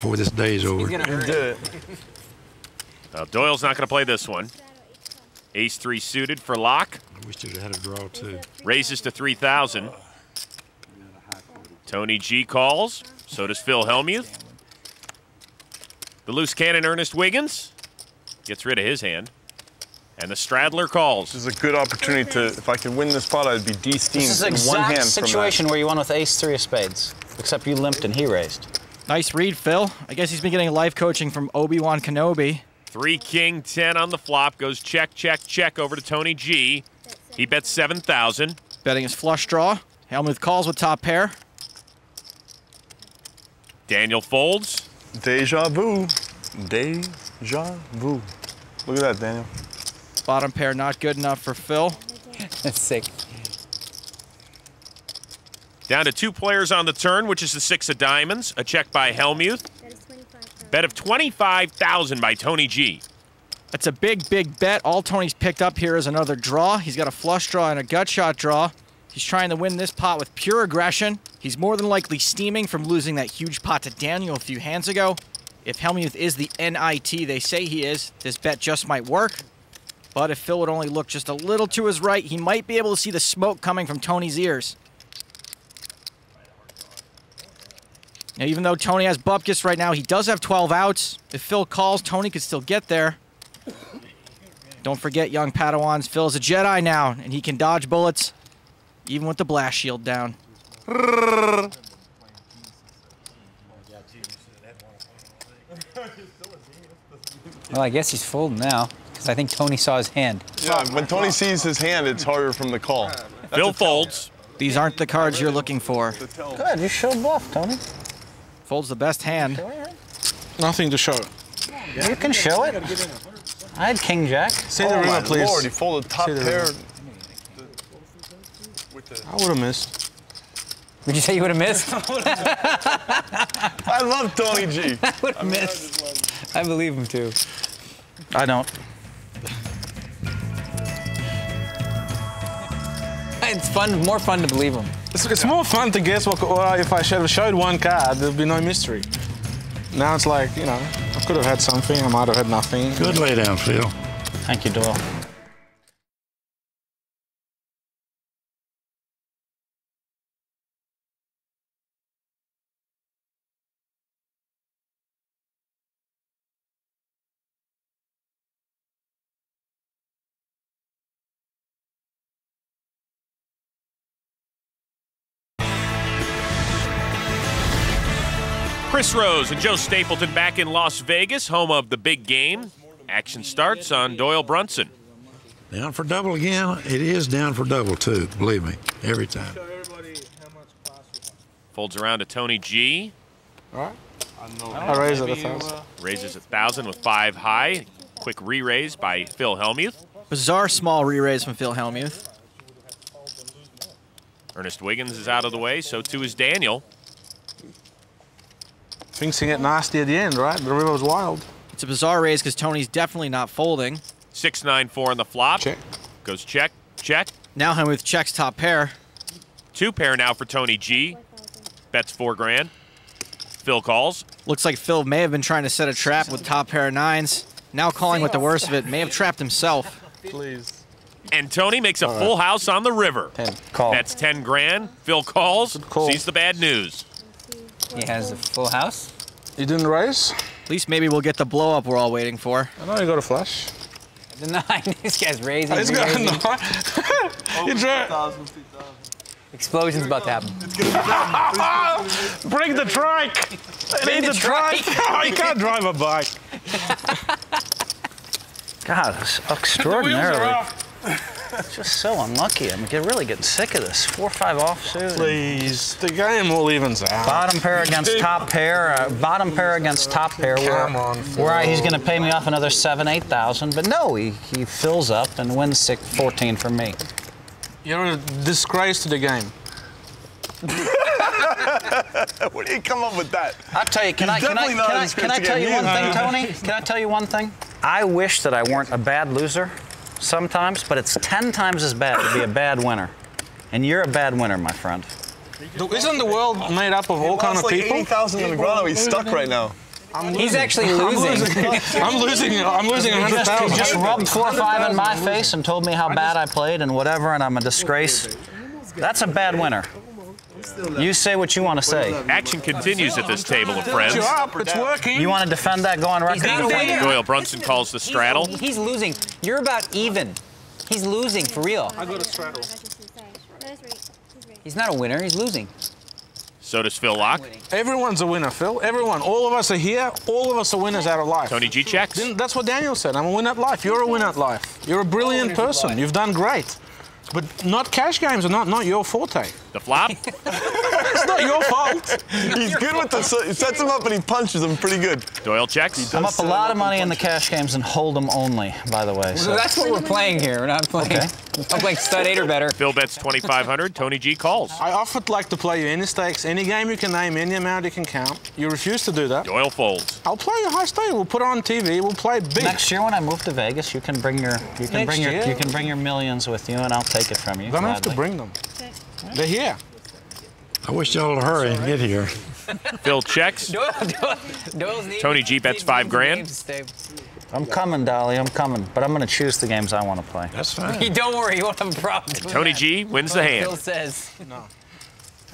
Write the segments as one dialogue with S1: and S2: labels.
S1: before this day is over.
S2: He's gonna do it.
S3: Doyle's not going to play this one. Ace-3 suited for Laak.
S1: I wish you'd had a draw, too.
S3: Raises to 3,000. Tony G calls. So does Phil Hellmuth. The loose cannon Ernest Wiggins gets rid of his hand. And the straddler calls.
S4: This is a good opportunity to, if I could win this pot, I'd be de-steamed
S2: This is the
S4: in one hand
S2: exact situation where you won with ace-3 of spades, except you limped and he raised.
S5: Nice read, Phil. I guess he's been getting life coaching from Obi-Wan Kenobi.
S3: 3-King-10 on the flop. Goes check, check, check over to Tony G. He bets 7,000.
S5: Betting his flush draw. Hellmuth calls with top pair.
S3: Daniel folds.
S4: Deja vu. Deja vu. Look at that, Daniel.
S5: Bottom pair not good enough for Phil.
S2: That's sick.
S3: Down to 2 players on the turn, which is the 6 of diamonds. A check by Hellmuth. Bet of 25,000 by Tony G.
S5: That's a big, big bet. All Tony's picked up here is another draw. He's got a flush draw and a gut shot draw. He's trying to win this pot with pure aggression. He's more than likely steaming from losing that huge pot to Daniel a few hands ago. If Hellmuth is the NIT they say he is, this bet just might work. But if Phil would only look just a little to his right, he might be able to see the smoke coming from Tony's ears. Now, even though Tony has bupkis right now, he does have 12 outs. If Phil calls, Tony could still get there. Don't forget, young Padawans, Phil's a Jedi now, and he can dodge bullets, even with the blast shield down.
S4: Well,
S2: I guess he's folding now, because I think Tony saw his hand.
S4: Yeah, when Tony sees his hand, it's harder from the call.
S3: Phil folds.
S5: These aren't the cards you're looking for.
S2: Good, you show bluff, Tony.
S5: Folds the best hand.
S6: Nothing to show.
S2: You can show it. I had King Jack.
S6: Say the river, please.
S4: Lord, he folded top pair.
S6: I would have missed.
S2: Would you say you would have missed?
S4: I love Tony G.
S2: I would have missed. I believe him too.
S5: I don't.
S2: It's fun, more fun to believe him.
S6: It's more fun to guess what, if I should have showed one card, there'd be no mystery. Now it's like, you know, I could have had something, I might have had nothing.
S1: Good lay down, Phil.
S2: Thank you, Doyle.
S3: Chris Rose and Joe Stapleton back in Las Vegas, home of the big game. Action starts on Doyle Brunson.
S1: Down for double again. It is down for double, too, believe me, every time.
S3: Folds around to Tony G.
S6: All right. I raise it 1,000.
S3: Raises 1,000 with 5 high. Quick re-raise by Phil Hellmuth.
S5: Bizarre small re-raise from Phil Hellmuth.
S3: Ernest Wiggins is out of the way, so too is Daniel.
S6: Things can get nasty at the end, right? The river was wild.
S5: It's a bizarre raise because Tony's definitely not folding.
S3: 6-9-4 on the flop.
S6: Check.
S3: Goes check, check.
S5: Now Hellmuth checks top pair.
S3: 2 pair now for Tony G. Bets 4 grand. Phil calls.
S5: Looks like Phil may have been trying to set a trap with top pair of 9s. Now calling with the worst of it, may have trapped himself.
S4: Please.
S3: And Tony makes a full house on the river.
S2: 10. Call.
S3: That's 10 grand. Phil calls,
S6: call.
S3: sees the bad news.
S2: He has a full house.
S6: You didn't raise?
S5: At least maybe we'll get the blow up we're all waiting for.
S6: I know you got a flush.
S2: The 9. This guy's raising.
S6: He's got a
S2: raising.
S6: 9. You try.
S2: Explosion's about to happen.
S6: Bring the trike.
S2: Bring the trike.
S6: Oh, you can't drive a bike.
S2: God, it's extraordinarily. Just so unlucky. I'm really getting sick of this. 4-5 offsuit.
S6: Please, the game all evens out.
S2: Bottom pair against top pair. Bottom pair against top pair. Where he's going to pay me off another 7,000-8,000. But no, he fills up and wins 14 from me.
S6: You're a disgrace to the game.
S4: Where do you come up with that?
S2: I'll tell you, can I tell you one thing, Tony? Can I tell you one thing? I wish that I weren't a bad loser sometimes, but it's 10 times as bad to be a bad winner. And you're a bad winner, my friend.
S6: Isn't the world made up of all kinds of people?
S4: 80,000 in Negreanu, he's stuck right now.
S2: He's actually losing.
S6: I'm losing 100,000.
S2: He just rubbed 4 or 5 in my face and told me how bad I played and whatever, and I'm a disgrace. That's a bad winner. You say what you want to say.
S3: Action continues at this table of friends.
S6: It's working.
S2: You want to defend that, go on record?
S3: Doyle Brunson calls the straddle.
S7: He's losing. You're about even. He's losing for real.
S6: I got a straddle.
S7: He's not a winner. He's losing.
S3: So does Phil Laak.
S6: Everyone's a winner, Phil. Everyone. All of us are here. All of us are winners out of life.
S3: Tony G checks.
S6: That's what Daniel said. I'm a winner at life. You're a winner at life. You're a brilliant person. You've done great. But not cash games are not your forte.
S3: The flop.
S6: It's not your fault.
S4: He's good with the... He sets him up and he punches him pretty good.
S3: Doyle checks.
S2: I'm up a lot of money in the cash games and hold 'em only, by the way.
S7: So that's what we're playing here. We're not playing.
S2: Okay.
S7: I'm playing stud 8 or better.
S3: Phil bets 2,500. Tony G calls.
S6: I offered like to play you any stakes, any game you can name, any amount you can count. You refuse to do that.
S3: Doyle folds.
S6: I'll play you high stake. We'll put it on TV. We'll play big.
S2: Next year when I move to Vegas, you can bring your millions with you, and I'll take it from you.
S6: You don't have to bring them. They're here.
S1: I wish y'all would hurry and get here.
S3: Phil checks. Tony G bets 5 grand.
S2: I'm coming, Dolly. I'm coming, but I'm going to choose the games I want to play.
S1: That's fine.
S7: Don't worry, you won't have a problem.
S3: Tony G wins the hand.
S7: Phil says.
S6: No.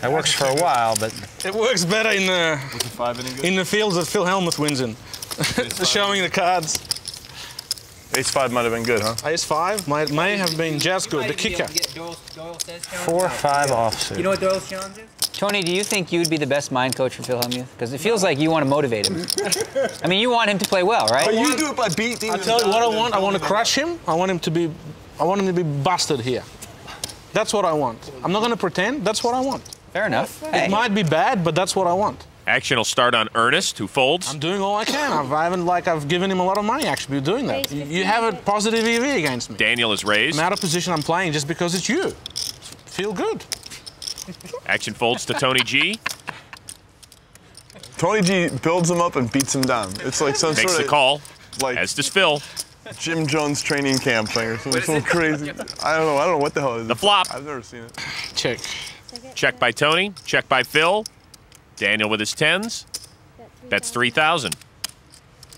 S2: That works for a while, but
S6: It works better in the fields that Phil Hellmuth wins in. Showing the cards.
S4: Ace-5 might have been good, huh?
S6: Ace-5 may have been just good. The kicker.
S2: 4 or 5 offsuit.
S7: You know what Doyle's challenge is? Tony, do you think you would be the best mind coach for Phil Hellmuth? Because it feels like you want to motivate him. I mean, you want him to play well, right?
S4: But you do it by beating.
S6: I'll tell you what I want. I want to crush him. I want him to be busted here. That's what I want. I'm not going to pretend. That's what I want.
S7: Fair enough.
S6: It might be bad, but that's what I want.
S3: Action will start on Ernest, who folds.
S6: I'm doing all I can. I've given him a lot of money actually doing that. You have a positive EV against me.
S3: Daniel is raised.
S6: I'm out of position. I'm playing just because it's you. Feel good.
S3: Action folds to Tony G.
S4: Tony G builds him up and beats him down. It's like some
S3: Makes
S4: sort
S3: the
S4: of
S3: call,
S4: like
S3: as does Phil.
S4: Jim Jones training camp thing or something crazy. I don't know what the hell it is.
S3: The flop.
S4: I've never seen it.
S6: Check.
S3: Check by Tony, check by Phil. Daniel with his 10s. Bets 3,000.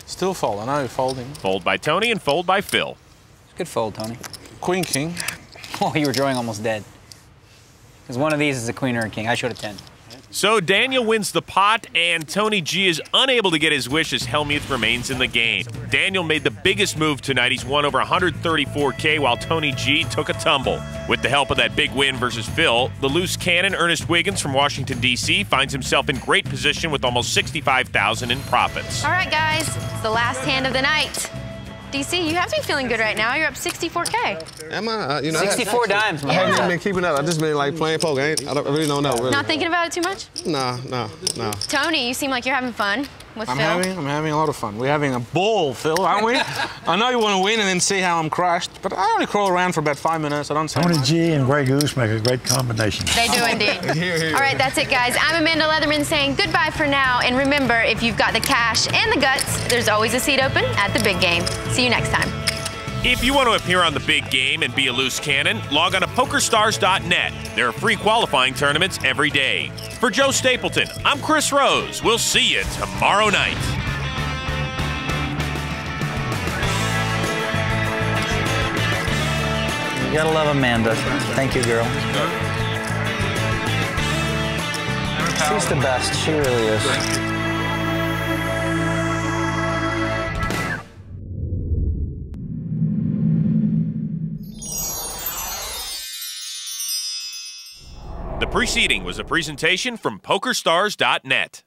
S6: Still fold. I know you're folding.
S3: Fold by Tony and fold by Phil.
S7: Good fold, Tony.
S6: Queen, king.
S7: Oh, you were drawing almost dead. Because one of these is a queen or a king. I showed a 10.
S3: So Daniel wins the pot, and Tony G is unable to get his wish as Hellmuth remains in the game. Daniel made the biggest move tonight. He's won over 134K, while Tony G took a tumble. With the help of that big win versus Phil, the loose cannon Ernest Wiggins from Washington, D.C. finds himself in great position with almost $65,000 in profits.
S8: All right, guys, it's the last hand of the night. DC, you have to be feeling good right now. You're up 64K.
S9: Am I?
S7: 64 dimes,
S9: I
S7: man.
S9: haven't even been keeping up. I just been like playing poker. I really don't know. Really.
S8: Not thinking about it too much?
S9: No.
S8: Tony, you seem like you're having fun with
S6: I'm
S8: Phil.
S6: having a lot of fun. We're having a ball, Phil, aren't we? I know you want to win and then see how I'm crushed, but I only crawl around for about 5 minutes. I don't say
S1: Tony
S6: much.
S1: G and Grey Goose make a great combination.
S8: They do indeed. All right, that's it, guys. I'm Amanda Leatherman saying goodbye for now. And remember, if you've got the cash and the guts, there's always a seat open at the big game. See you next time.
S3: If you want to appear on the big game and be a loose cannon, log on to PokerStars.net. There are free qualifying tournaments every day. For Joe Stapleton, I'm Chris Rose. We'll see you tomorrow night.
S2: you gotta love Amanda. Thank you, girl. She's the best. She really is.
S3: The preceding was a presentation from PokerStars.net.